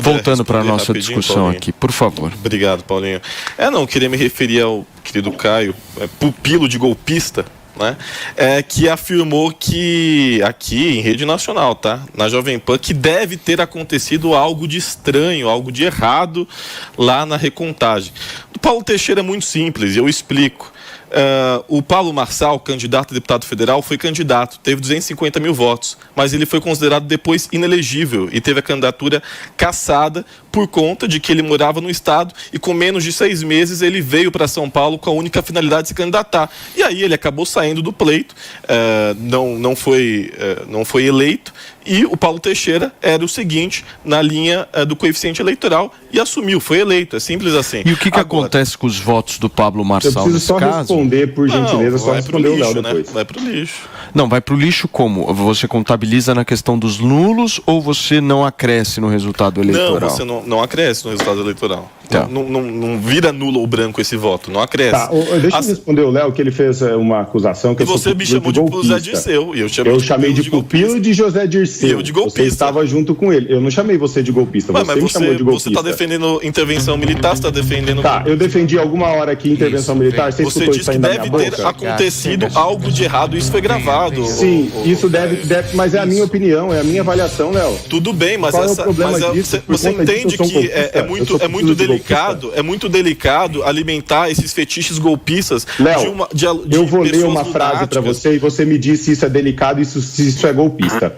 voltando para a nossa discussão, Paulinho, aqui, por favor. Obrigado, Paulinho. Eu queria me referir ao querido Caio, pupilo de golpista, né? Que afirmou que aqui em rede nacional, tá? Na Jovem Pan, que deve ter acontecido algo de estranho, algo de errado lá na recontagem. Do Paulo Teixeira é muito simples, eu explico. O Paulo Marçal, candidato a deputado federal, foi candidato, teve 250 mil votos, mas ele foi considerado depois inelegível e teve a candidatura cassada por conta de que ele morava no estado e com menos de 6 meses ele veio para São Paulo com a única finalidade de se candidatar. E aí ele acabou saindo do pleito, não foi eleito, e o Paulo Teixeira era o seguinte, na linha do coeficiente eleitoral, e assumiu, foi eleito, é simples assim. E o que acontece com os votos do Pablo Marçal nesse caso? Eu preciso só responder, por gentileza, só responder o Léo depois. Vai pro lixo. Não, vai pro lixo como? Você contabiliza na questão dos nulos ou você não acresce no resultado eleitoral? Não, você não acresce no resultado eleitoral. Tá. Não vira nulo ou branco esse voto, não acresce. Tá, deixa eu responder o Léo, que ele fez uma acusação que e você me chamou de José Dirceu. E eu chamei de pupilo de José Dirceu. E eu de golpista. Você estava junto com ele. Eu não chamei você de golpista, mas me chamou de golpista. Você está defendendo intervenção militar, você está defendendo... Tá, eu defendi alguma hora aqui intervenção militar, você disse que deve ter acontecido algo de errado, isso foi gravado. Sim, isso deve, mas é a minha opinião, é a minha avaliação, Léo. Tudo bem, mas você entende que é muito delicado alimentar esses fetiches golpistas. Léo, eu vou ler uma frase para você e você me diz se isso é delicado e se isso é golpista.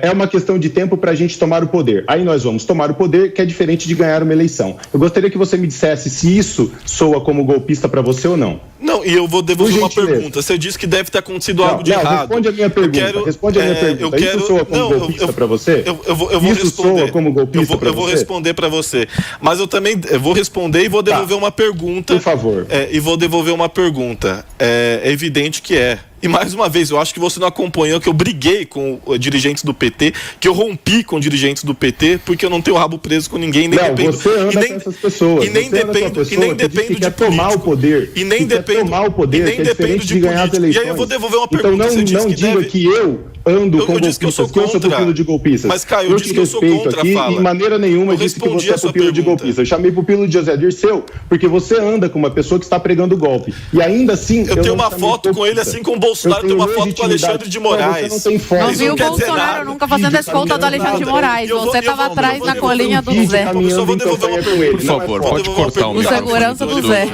É uma questão de tempo para a gente tomar o poder. Aí nós vamos tomar o poder, que é diferente de ganhar uma eleição. Eu gostaria que você me dissesse se isso soa como golpista para você ou não. Não, e eu vou devolver uma pergunta. Você disse que deve ter acontecido algo de errado. Responde a minha pergunta. Isso soa como golpista para você? Eu vou isso responder. Soa como golpista para você? Eu vou responder para você. Mas eu também vou responder e vou devolver uma pergunta. Por favor. E vou devolver uma pergunta. É evidente que é. E mais uma vez, eu acho que você não acompanhou que eu briguei com dirigentes do PT, que eu rompi com dirigentes do PT, porque eu não tenho rabo preso com ninguém, nem dependo. Você anda com essas pessoas. E nem dependo de tomar o poder. E nem dependo de ganhar as eleições. E aí eu vou devolver uma pergunta. Então não diga que eu ando com golpistas, que eu sou pupilo de golpistas. Mas, Caio, eu disse que eu sou contra aqui, a fala. De maneira nenhuma eu disse que você é pupilo de golpista. Eu chamei pupilo de José Dirceu, porque você anda com uma pessoa que está pregando golpe. E ainda assim... Eu tenho uma foto com ele, assim como o Bolsonaro tem uma foto com o Alexandre de Moraes. Não viu o Bolsonaro nunca fazendo a escolta do Alexandre de Moraes. Você estava atrás na colinha do Zé. Eu só vou devolver uma pergunta. Por favor, pode cortar o microfone. O segurança do Zé.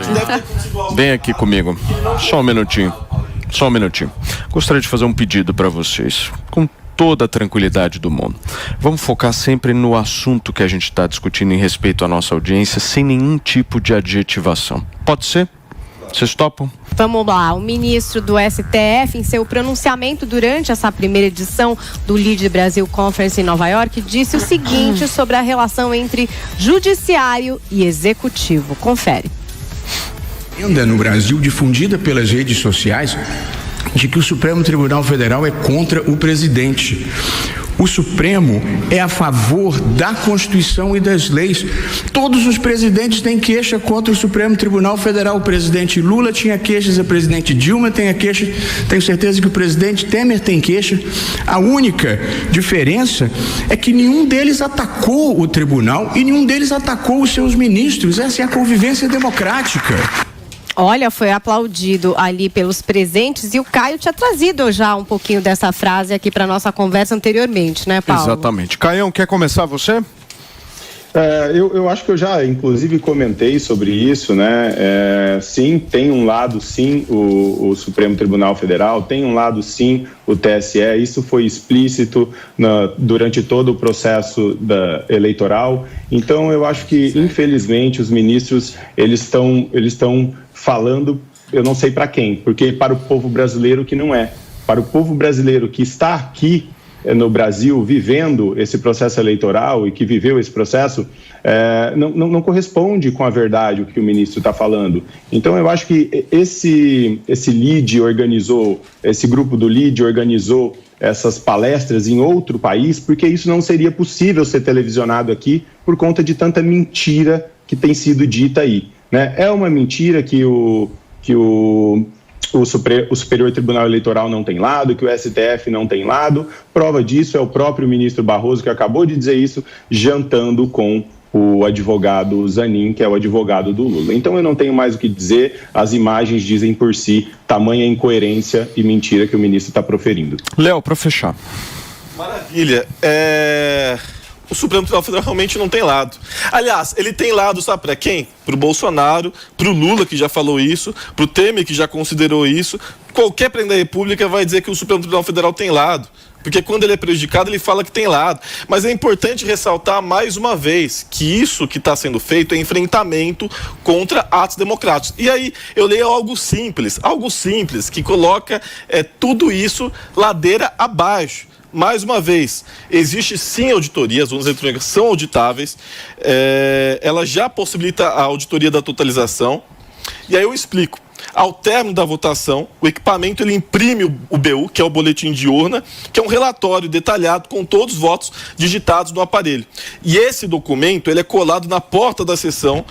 Vem aqui comigo. Só um minutinho. Gostaria de fazer um pedido para vocês, com toda a tranquilidade do mundo. Vamos focar sempre no assunto que a gente está discutindo em respeito à nossa audiência, sem nenhum tipo de adjetivação. Pode ser? Vocês topam? Vamos lá, o ministro do STF, em seu pronunciamento durante essa primeira edição do Lead Brasil Conference em Nova York, disse o seguinte sobre a relação entre judiciário e executivo. Confere. No Brasil, difundida pelas redes sociais, de que o Supremo Tribunal Federal é contra o presidente. O Supremo é a favor da Constituição e das leis. Todos os presidentes têm queixa contra o Supremo Tribunal Federal. O presidente Lula tinha queixas, a presidente Dilma tem a queixa, tenho certeza que o presidente Temer tem queixa. A única diferença é que nenhum deles atacou o tribunal e nenhum deles atacou os seus ministros. Essa é a convivência democrática. Olha, foi aplaudido ali pelos presentes e o Caio tinha trazido já um pouquinho dessa frase aqui para nossa conversa anteriormente, né, Paulo? Exatamente. Caião, quer começar você? Eu acho que eu já, inclusive, comentei sobre isso, né? Sim, tem um lado, sim, o Supremo Tribunal Federal, tem um lado, sim, o TSE. Isso foi explícito durante todo o processo eleitoral. Então, eu acho que, infelizmente, os ministros, eles estão falando, eu não sei para quem, porque para o povo brasileiro que não é. Para o povo brasileiro que está aqui no Brasil vivendo esse processo eleitoral e que viveu esse processo, não corresponde com a verdade o que o ministro está falando. Então eu acho que esse LEAD organizou, esse grupo do LEAD organizou essas palestras em outro país, porque isso não seria possível ser televisionado aqui por conta de tanta mentira que tem sido dita aí, né? É uma mentira que o o Superior Tribunal Eleitoral não tem lado, que o STF não tem lado. Prova disso é o próprio ministro Barroso, que acabou de dizer isso, jantando com o advogado Zanin, que é o advogado do Lula. Então eu não tenho mais o que dizer, as imagens dizem por si tamanha incoerência e mentira que o ministro está proferindo. Léo, para fechar. Maravilha. O Supremo Tribunal Federal realmente não tem lado. Aliás, ele tem lado, sabe para quem? Para o Bolsonaro, para o Lula, que já falou isso, para o Temer, que já considerou isso. Qualquer presidente da República vai dizer que o Supremo Tribunal Federal tem lado. Porque quando ele é prejudicado, ele fala que tem lado. Mas é importante ressaltar mais uma vez que isso que está sendo feito é enfrentamento contra atos democráticos. E aí eu leio algo simples que coloca tudo isso ladeira abaixo. Mais uma vez, existe sim auditoria, as urnas eletrônicas são auditáveis, ela já possibilita a auditoria da totalização. E aí eu explico. Ao término da votação, o equipamento ele imprime o BU, que é o boletim de urna, que é um relatório detalhado com todos os votos digitados no aparelho. E esse documento ele é colado na porta da sessão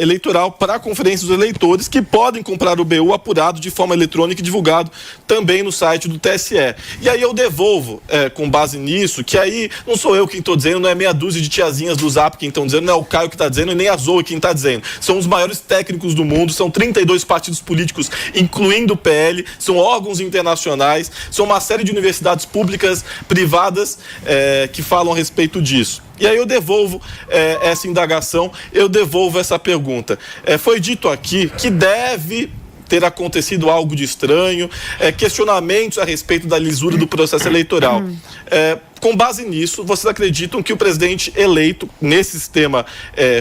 eleitoral para a conferência dos eleitores, que podem comprar o BU apurado de forma eletrônica e divulgado também no site do TSE. E aí eu devolvo, com base nisso, que aí não sou eu quem estou dizendo, não é meia dúzia de tiazinhas do Zap quem estão dizendo, não é o Caio que está dizendo e nem a Zoe quem está dizendo. São os maiores técnicos do mundo, são 32 partidos políticos, incluindo o PL, são órgãos internacionais, são uma série de universidades públicas, privadas, que falam a respeito disso. E aí eu devolvo essa indagação, eu devolvo essa pergunta. Foi dito aqui que deve ter acontecido algo de estranho, questionamentos a respeito da lisura do processo eleitoral. Com base nisso, vocês acreditam que o presidente eleito nesse sistema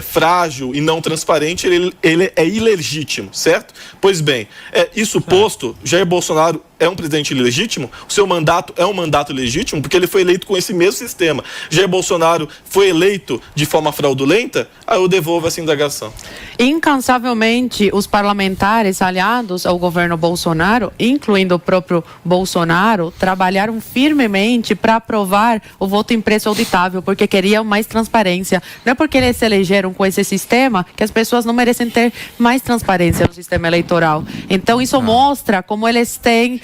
frágil e não transparente, ele é ilegítimo, certo? Pois bem, isso posto, Jair Bolsonaro é um presidente ilegítimo? O seu mandato é um mandato ilegítimo? Porque ele foi eleito com esse mesmo sistema. Jair Bolsonaro foi eleito de forma fraudulenta? Aí eu devolvo essa indagação. Incansavelmente, os parlamentares aliados ao governo Bolsonaro, incluindo o próprio Bolsonaro, trabalharam firmemente para aprovar o voto impresso auditável, porque queriam mais transparência. Não é porque eles se elegeram com esse sistema que as pessoas não merecem ter mais transparência no sistema eleitoral. Então, isso mostra como eles têm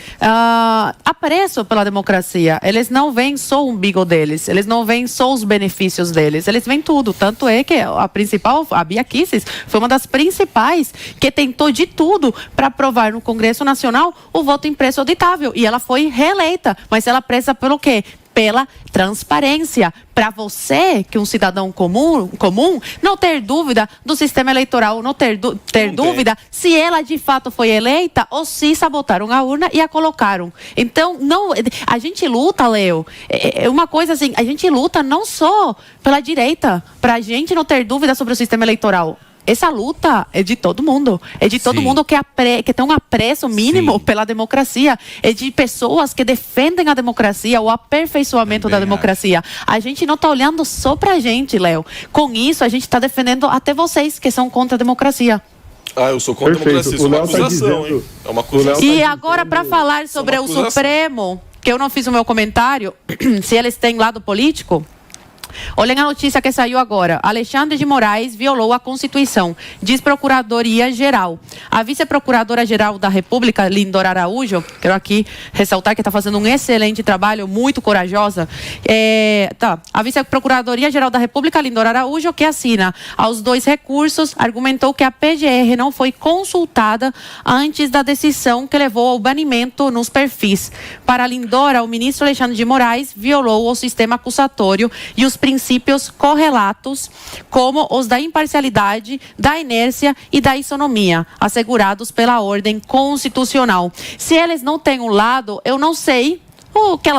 apreço pela democracia. Eles não veem só o umbigo deles, eles não veem só os benefícios deles, eles veem tudo. Tanto é que a Bia Kicis, foi uma das principais que tentou de tudo para aprovar no Congresso Nacional o voto impresso auditável. E ela foi reeleita. Mas ela preza pelo quê? Pela transparência, para você, que é um cidadão comum, não ter dúvida do sistema eleitoral, não ter dúvida se ela de fato foi eleita ou se sabotaram a urna e a colocaram. Então, a gente luta, Léo, é uma coisa assim, a gente luta não só pela direita, para a gente não ter dúvida sobre o sistema eleitoral. Essa luta é de todo mundo. É de todo mundo que tem um apreço mínimo pela democracia. É de pessoas que defendem a democracia, o aperfeiçoamento da democracia. A gente não está olhando só pra gente, Léo. Com isso, a gente está defendendo até vocês que são contra a democracia. Eu sou contra a democracia. Isso é uma acusação, hein? É uma acusação. E agora, para falar sobre o Supremo, que eu não fiz o meu comentário, se eles têm lado político... Olhem a notícia que saiu agora. Alexandre de Moraes violou a Constituição, diz Procuradoria-Geral. A vice-procuradora-geral da República, Lindora Araújo, quero aqui ressaltar que está fazendo um excelente trabalho, muito corajosa. A vice-procuradoria-geral da República, Lindora Araújo, que assina aos 2 recursos, argumentou que a PGR não foi consultada antes da decisão que levou ao banimento nos perfis. Para Lindora, o ministro Alexandre de Moraes violou o sistema acusatório e os princípios correlatos, como os da imparcialidade, da inércia e da isonomia, assegurados pela ordem constitucional. Se eles não têm um lado, eu não sei o que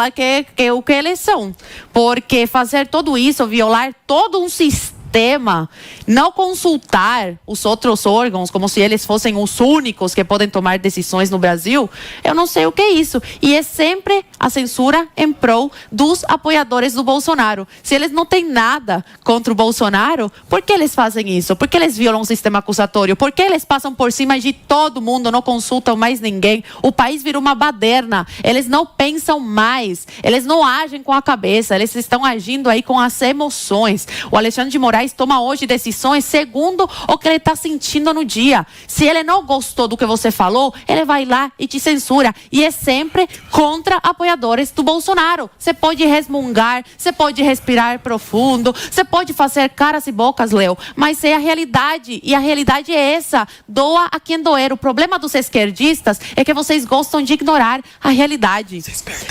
eles são. Porque fazer tudo isso, violar todo um sistema, não consultar os outros órgãos como se eles fossem os únicos que podem tomar decisões no Brasil, eu não sei o que é isso. E é sempre a censura em prol dos apoiadores do Bolsonaro. Se eles não têm nada contra o Bolsonaro, por que eles fazem isso? Por que eles violam o sistema acusatório? Por que eles passam por cima de todo mundo, não consultam mais ninguém? O país virou uma baderna. Eles não pensam mais. Eles não agem com a cabeça. Eles estão agindo aí com as emoções. O Alexandre de Moraes país toma hoje decisões segundo o que ele está sentindo no dia. Se ele não gostou do que você falou, ele vai lá e te censura. E é sempre contra apoiadores do Bolsonaro. Você pode resmungar, você pode respirar profundo, você pode fazer caras e bocas, Léo, mas é a realidade. E a realidade é essa. Doa a quem doer. O problema dos esquerdistas é que vocês gostam de ignorar a realidade.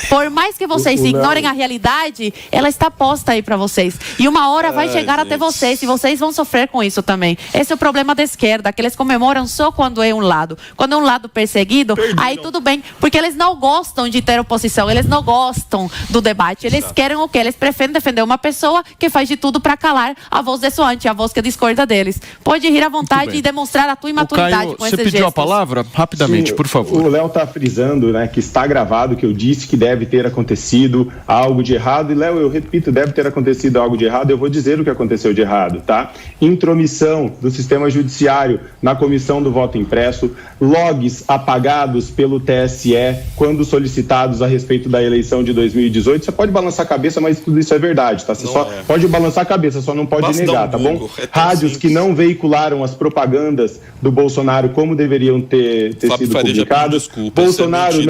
Por mais que vocês ignorem a realidade, ela está posta aí para vocês. E uma hora vai chegar até vocês e vocês vão sofrer com isso também. Esse é o problema da esquerda, que eles comemoram só quando é um lado. Quando é um lado perseguido, aí tudo bem. Porque eles não gostam de ter oposição, eles não gostam do debate. Eles querem o quê? Eles preferem defender uma pessoa que faz de tudo para calar a voz dessoante, a voz que discorda deles. Pode rir à vontade e demonstrar a tua imaturidade com esses gestos. Você pediu a palavra? Rapidamente, por favor. O Léo está frisando, né, que está gravado, que eu disse que deve ter acontecido algo de errado. E, Léo, eu repito, deve ter acontecido algo de errado. Eu vou dizer o que aconteceu de errado, tá? Intromissão do sistema judiciário na comissão do voto impresso, logs apagados pelo TSE quando solicitados a respeito da eleição de 2018. Você pode balançar a cabeça, mas tudo isso é verdade, tá? Você pode balançar a cabeça, só não pode negar, tá bom? Rádios que não veicularam as propagandas do Bolsonaro como deveriam ter sido publicadas. Bolsonaro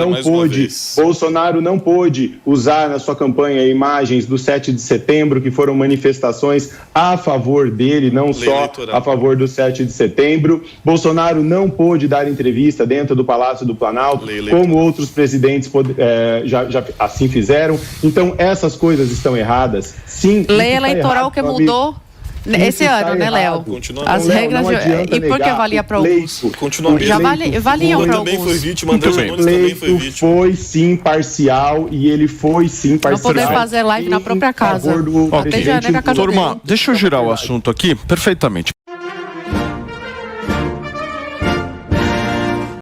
não pôde usar na sua campanha imagens do 7 de setembro, que foram manifestações a favor dele, não só a favor do 7 de setembro. Bolsonaro não pôde dar entrevista dentro do Palácio do Planalto, como outros presidentes já assim fizeram. Então, essas coisas estão erradas. Sim. Lei eleitoral que mudou esse ano, né, Léo? As regras e por que valia para alguns? Já valiam para alguns. Foi vítima, André Janones também foi vítima. Foi sim parcial e ele foi sim parcial. Não poder fazer live na própria casa. Turma, deixa eu girar o assunto aqui perfeitamente.